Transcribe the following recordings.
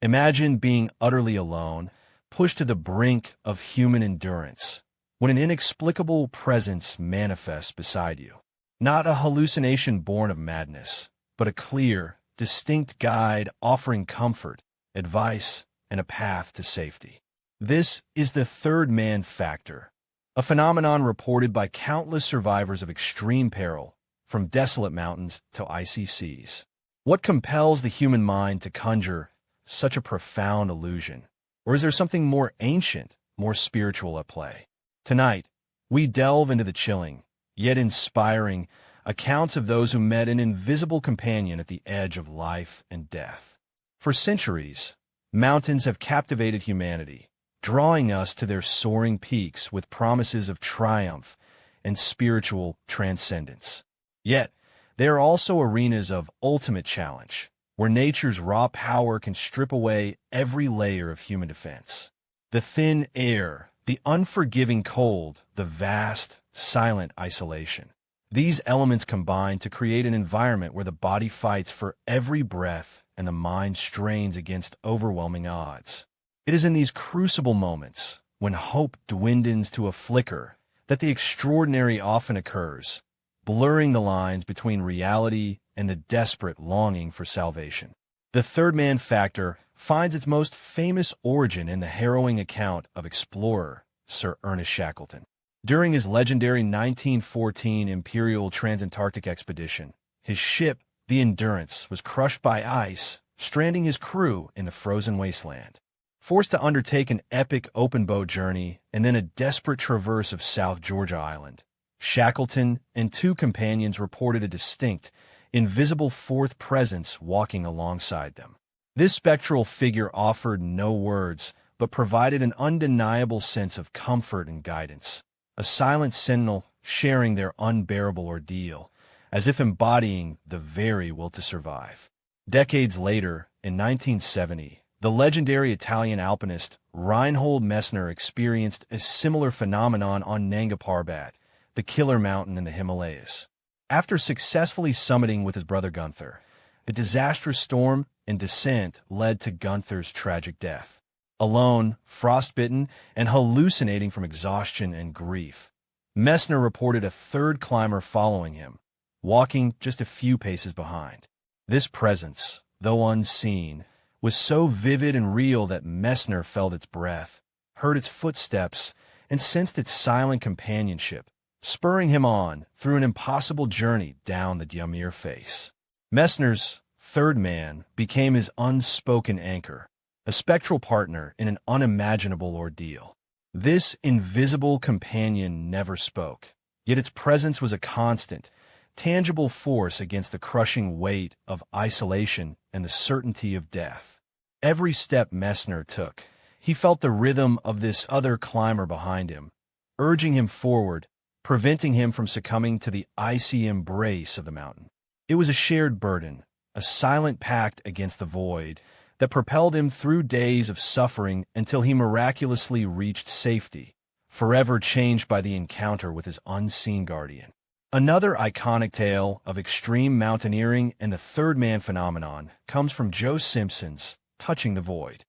Imagine being utterly alone, pushed to the brink of human endurance, when an inexplicable presence manifests beside you. Not a hallucination born of madness, but a clear, distinct guide offering comfort, advice, and a path to safety. This is the third man factor, a phenomenon reported by countless survivors of extreme peril, from desolate mountains to icy seas. What compels the human mind to conjure such a profound illusion? Or is there something more ancient, more spiritual at play? Tonight, we delve into the chilling, yet inspiring, accounts of those who met an invisible companion at the edge of life and death. For centuries, mountains have captivated humanity, drawing us to their soaring peaks with promises of triumph and spiritual transcendence. Yet, they are also arenas of ultimate challenge, where nature's raw power can strip away every layer of human defense. The thin air, the unforgiving cold, the vast, silent isolation. These elements combine to create an environment where the body fights for every breath and the mind strains against overwhelming odds. It is in these crucible moments, when hope dwindles to a flicker, that the extraordinary often occurs, blurring the lines between reality and the desperate longing for salvation. The third man factor finds its most famous origin in the harrowing account of explorer Sir Ernest Shackleton. During his legendary 1914 Imperial Transantarctic expedition, his ship, the Endurance, was crushed by ice, stranding his crew in the frozen wasteland. Forced to undertake an epic open-boat journey and then a desperate traverse of South Georgia Island, Shackleton and two companions reported a distinct, invisible fourth presence walking alongside them. This spectral figure offered no words, but provided an undeniable sense of comfort and guidance, a silent sentinel sharing their unbearable ordeal, as if embodying the very will to survive. Decades later, in 1970, the legendary Italian alpinist Reinhold Messner experienced a similar phenomenon on Nanga Parbat, the killer mountain in the Himalayas. After successfully summiting with his brother Gunther, a disastrous storm and descent led to Gunther's tragic death. Alone, frostbitten, and hallucinating from exhaustion and grief, Messner reported a third climber following him, walking just a few paces behind. This presence, though unseen, was so vivid and real that Messner felt its breath, heard its footsteps, and sensed its silent companionship, spurring him on through an impossible journey down the Diamir face. Messner's third man became his unspoken anchor, a spectral partner in an unimaginable ordeal. This invisible companion never spoke, yet its presence was a constant, tangible force against the crushing weight of isolation and the certainty of death. Every step Messner took, he felt the rhythm of this other climber behind him, urging him forward, preventing him from succumbing to the icy embrace of the mountain. It was a shared burden, a silent pact against the void, that propelled him through days of suffering until he miraculously reached safety, forever changed by the encounter with his unseen guardian. Another iconic tale of extreme mountaineering and the third man phenomenon comes from Joe Simpson's Touching the Void.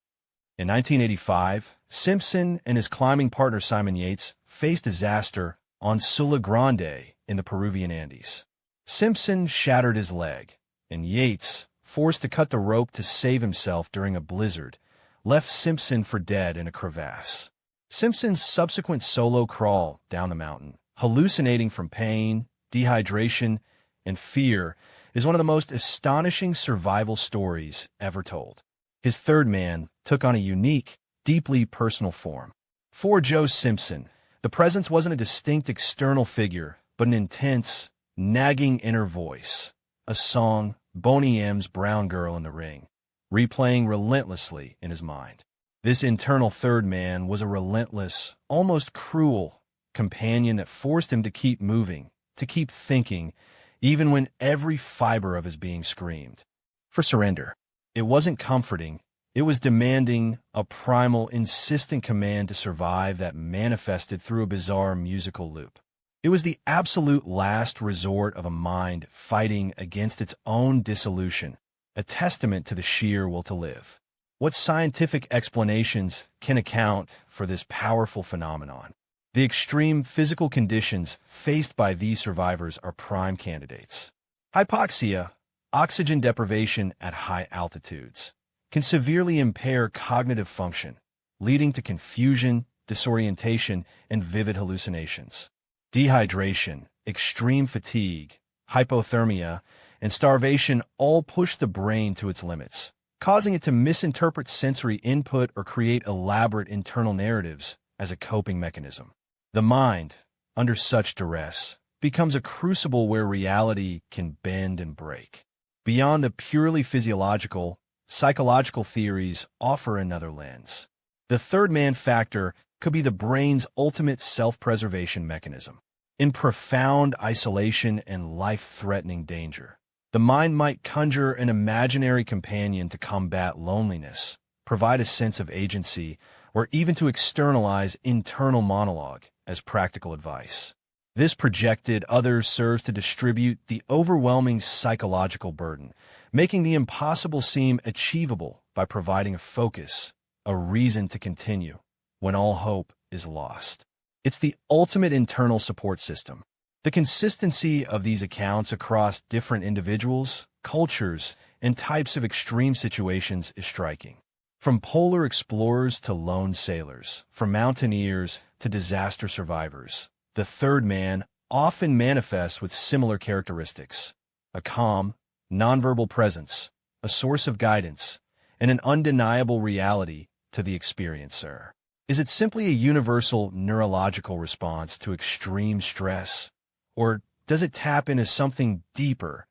In 1985, Simpson and his climbing partner Simon Yates faced disaster on Sula Grande in the Peruvian Andes. Simpson shattered his leg, and Yates, forced to cut the rope to save himself during a blizzard, left Simpson for dead in a crevasse. Simpson's subsequent solo crawl down the mountain, hallucinating from pain, dehydration, and fear, is one of the most astonishing survival stories ever told. His third man took on a unique, deeply personal form. For Joe Simpson, the presence wasn't a distinct external figure, but an intense, nagging inner voice, a song, Boney M's Brown Girl in the Ring, replaying relentlessly in his mind. This internal third man was a relentless, almost cruel companion that forced him to keep moving, to keep thinking, even when every fiber of his being screamed for surrender. It wasn't comforting, it was demanding, a primal, insistent command to survive that manifested through a bizarre musical loop. It was the absolute last resort of a mind fighting against its own dissolution, a testament to the sheer will to live. What scientific explanations can account for this powerful phenomenon? The extreme physical conditions faced by these survivors are prime candidates. Hypoxia, oxygen deprivation at high altitudes, can severely impair cognitive function, leading to confusion, disorientation, and vivid hallucinations. Dehydration, extreme fatigue, hypothermia, and starvation all push the brain to its limits, causing it to misinterpret sensory input or create elaborate internal narratives as a coping mechanism. The mind, under such duress, becomes a crucible where reality can bend and break. Beyond the purely physiological, psychological theories offer another lens. The third man factor could be the brain's ultimate self-preservation mechanism. In profound isolation and life-threatening danger, the mind might conjure an imaginary companion to combat loneliness, provide a sense of agency, or even to externalize internal monologue as practical advice. This projected other serves to distribute the overwhelming psychological burden, making the impossible seem achievable by providing a focus, a reason to continue, when all hope is lost. It's the ultimate internal support system. The consistency of these accounts across different individuals, cultures, and types of extreme situations is striking. From polar explorers to lone sailors, from mountaineers to disaster survivors, the third man often manifests with similar characteristics: a calm, nonverbal presence, a source of guidance, and an undeniable reality to the experiencer. Is it simply a universal neurological response to extreme stress? Or does it tap into something deeper,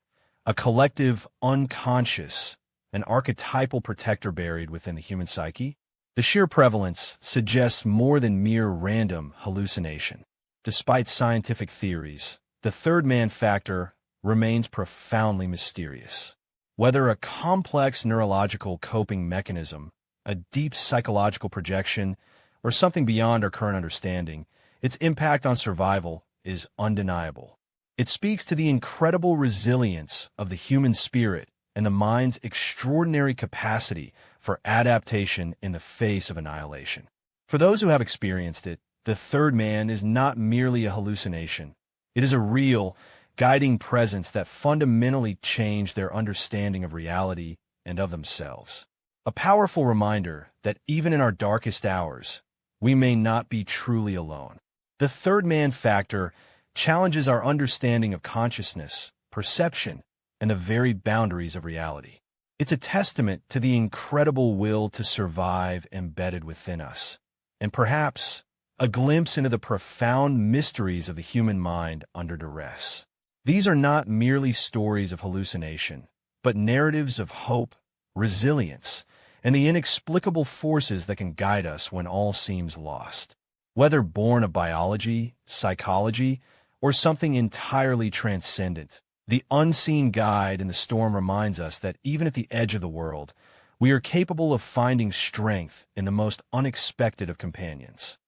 a collective unconscious, an archetypal protector buried within the human psyche? The sheer prevalence suggests more than mere random hallucination. Despite scientific theories, the third man factor remains profoundly mysterious. Whether a complex neurological coping mechanism, a deep psychological projection, or something beyond our current understanding, its impact on survival is undeniable. It speaks to the incredible resilience of the human spirit and the mind's extraordinary capacity for adaptation in the face of annihilation. For those who have experienced it, the third man is not merely a hallucination. It is a real, guiding presence that fundamentally changed their understanding of reality and of themselves. A powerful reminder that even in our darkest hours, we may not be truly alone. The third man factor challenges our understanding of consciousness, perception, and the very boundaries of reality. It's a testament to the incredible will to survive embedded within us, and perhaps a glimpse into the profound mysteries of the human mind under duress. These are not merely stories of hallucination, but narratives of hope, resilience, and the inexplicable forces that can guide us when all seems lost. Whether born of biology, psychology, or something entirely transcendent, the unseen guide in the storm reminds us that even at the edge of the world, we are capable of finding strength in the most unexpected of companions.